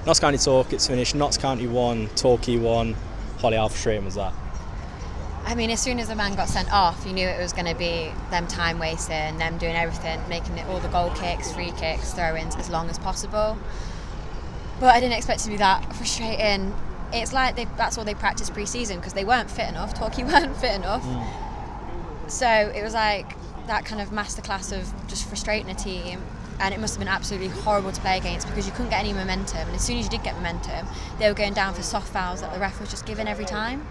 Notts County talk, it's finished. Notts County 1, Torquay 1. Holly, how frustrating was that? I mean, as soon as the man got sent off, you knew it was going to be them time wasting, them doing everything, making it all the goal kicks, free kicks, throw-ins as long as possible. But I didn't expect it to be that frustrating. It's like that's all they practiced pre-season because they weren't fit enough. Torquay weren't fit enough. So it was like that kind of masterclass of just frustrating a team. And it must have been absolutely horrible to play against because you couldn't get any momentum. And as soon as you did get momentum, they were going down for soft fouls that the ref was just giving every time.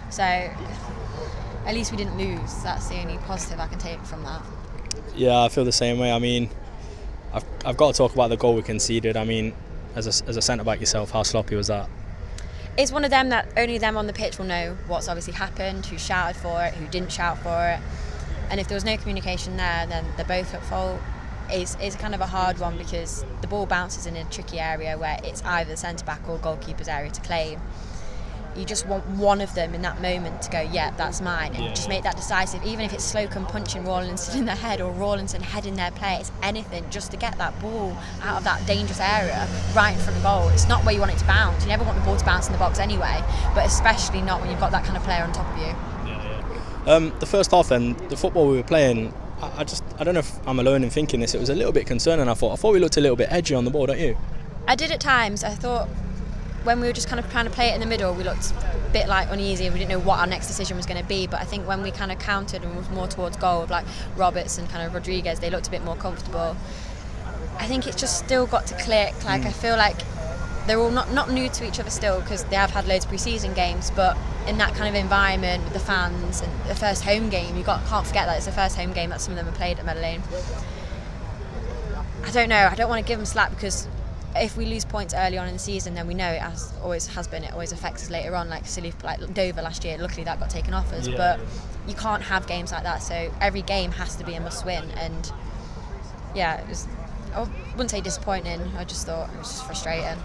So at least we didn't lose. That's the only positive I can take from that. Yeah, I feel the same way. I mean, I've got to talk about the goal we conceded. I mean, as a centre-back yourself, how sloppy was that? It's one of them that only them on the pitch will know what's obviously happened, who shouted for it, who didn't shout for it. And if there was no communication there, then they're both at fault. It's kind of a hard one because the ball bounces in a tricky area where it's either the centre-back or goalkeeper's area to claim. You just want one of them in that moment to go, yeah, that's mine, and just make that decisive, even if it's Slocum punching Rawlinson in the head or Rawlinson heading their players, anything, just to get that ball out of that dangerous area right in front of goal. It's not where you want it to bounce. You never want the ball to bounce in the box anyway, but especially not when you've got that kind of player on top of you. The first half then, the football we were playing, I don't know if I'm alone in thinking this, it was a little bit concerning. I thought we looked a little bit edgy on the ball, don't you? I did at times. I thought when we were just kind of trying to play it in the middle, we looked a bit like uneasy and we didn't know what our next decision was going to be. But I think when we kind of countered and was more towards goal, with like Roberts and kind of Rodriguez, they looked a bit more comfortable. I think it's just still got to click. Like I feel like they're all not new to each other still because they have had loads of pre-season games, but in that kind of environment with the fans and the first home game, can't forget that it's the first home game that some of them have played at Meadow Lane. I don't know. I don't want to give them slack because if we lose points early on in the season, then we know it always affects us later on. Like Dover last year, luckily that got taken off us. But you can't have games like that. So every game has to be a must-win. And yeah, it was. I wouldn't say disappointing. I just thought it was just frustrating.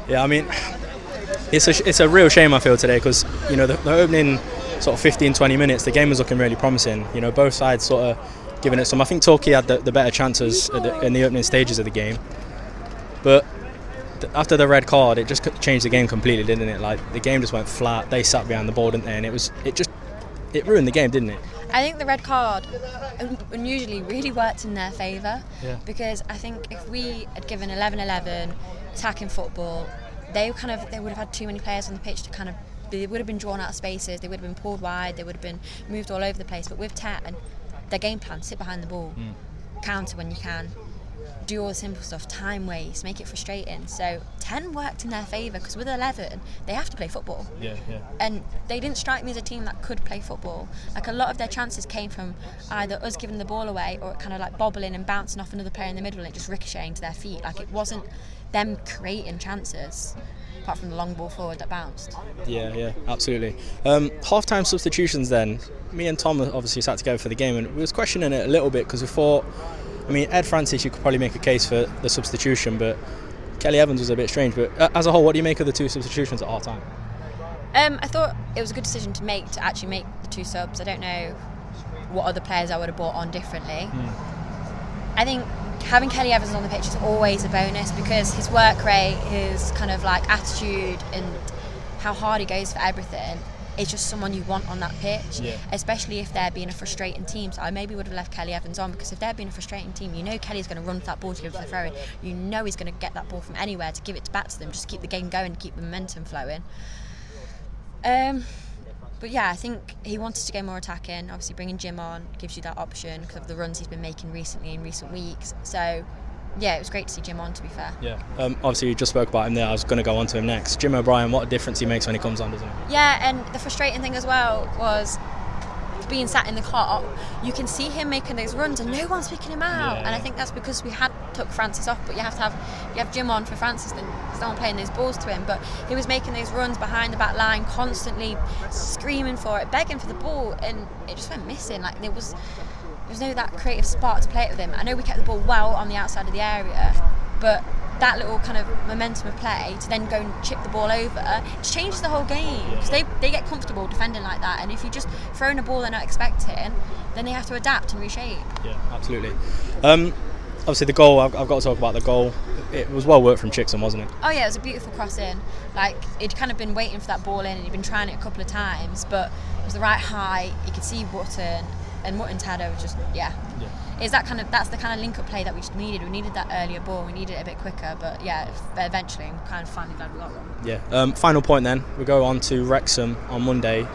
Yeah, I mean, it's a real shame I feel today because the opening sort of 15-20 minutes, the game was looking really promising. Both sides sort of giving it some. I think Torquay had the better chances in the opening stages of the game. But after the red card, it just changed the game completely, didn't it? Like the game just went flat. They sat behind the ball, didn't they? And it ruined the game, didn't it? I think the red card unusually really worked in their favour because I think if we had given 11-11 attacking football, they would have had too many players on the pitch to they would have been drawn out of spaces. They would have been pulled wide. They would have been moved all over the place. But with 10, their game plan: sit behind the ball, counter when you can. Do all the simple stuff, time waste, make it frustrating. So 10 worked in their favour because with 11 they have to play football. And they didn't strike me as a team that could play football. Like a lot of their chances came from either us giving the ball away or kind of like bobbling and bouncing off another player in the middle and it just ricocheting to their feet. Like it wasn't them creating chances apart from the long ball forward that bounced. Yeah, absolutely. Half-time substitutions then. Me and Tom obviously sat together for the game and we was questioning it a little bit because we thought, Ed Francis, you could probably make a case for the substitution, but Kelly Evans was a bit strange. But as a whole, what do you make of the two substitutions at half time? I thought it was a good decision to actually make the two subs. I don't know what other players I would have brought on differently. I think having Kelly Evans on the pitch is always a bonus because his work rate, his kind of like attitude and how hard he goes for everything. It's just someone you want on that pitch, especially if they're being a frustrating team. So I maybe would have left Kelly Evans on because if they're being a frustrating team, Kelly's going to run for that ball to give it to the throw-in. He's going to get that ball from anywhere to give it back to them, just keep the game going, keep the momentum flowing. But yeah, I think he wanted to go more attacking. Obviously, bringing Jim on gives you that option because of the runs he's been making recently in recent weeks. So yeah, it was great to see Jim on, to be fair. Yeah. Obviously, you just spoke about him there. I was going to go on to him next. Jim O'Brien, what a difference he makes when he comes on, doesn't he? Yeah, and the frustrating thing as well was being sat in the car, you can see him making those runs and no one's picking him out. And I think that's because we had took Francis off, but you have Jim on for Francis, then there's no one playing those balls to him. But he was making those runs behind the back line, constantly screaming for it, begging for the ball, and it just went missing. Like there was no that creative spark to play it with him. I know we kept the ball well on the outside of the area, but that little kind of momentum of play to then go and chip the ball over, it changes the whole game because they get comfortable defending like that, and if you just throw in a ball they're not expecting, then they have to adapt and reshape. Yeah, absolutely. obviously the goal. I've got to talk about the goal. It was well worked from Chickson, wasn't it? Oh yeah, it was a beautiful cross in. Like, he'd kind of been waiting for that ball in, and he'd been trying it a couple of times, but it was the right height. You could see Wotton, and Wotton's header was just that's the kind of link-up play that we just needed. We needed that earlier ball. We needed it a bit quicker, but yeah, eventually I'm kind of finally glad we got one. Yeah. Final point then. We go on to Wrexham on Monday.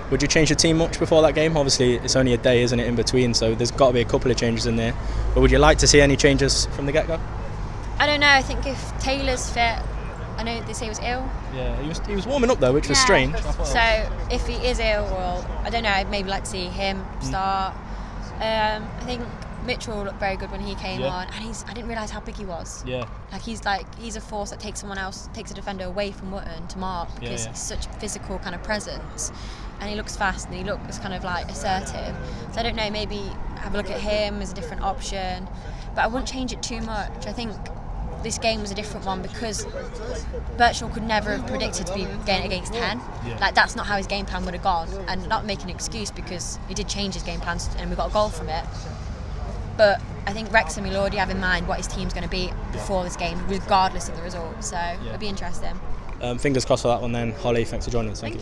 Would you change the team much before that game? Obviously, it's only a day, isn't it, in between, so there's got to be a couple of changes in there. But would you like to see any changes from the get-go? I don't know. I think if Taylor's fit, I know they say he was ill. Yeah, he was warming up though, which was strange. So if he is ill, well, I don't know. I'd maybe like to see him start. I think Mitchell looked very good when he came on, and I didn't realise how big he was. Yeah. He's a force that takes a defender away from Wotton to mark, because he's such a physical kind of presence, and he looks fast and he looks kind of like assertive. So I don't know, maybe have a look at him as a different option, but I wouldn't change it too much. I think this game was a different one because Birchall could never have predicted to be going against 10. Like, that's not how his game plan would have gone, and not making an excuse because he did change his game plans and we got a goal from it. But I think Wrexham will already have in mind what his team's going to be before this game, regardless of the result. So it'll be interesting. Fingers crossed for that one then. Holly, thanks for joining us. Thank you.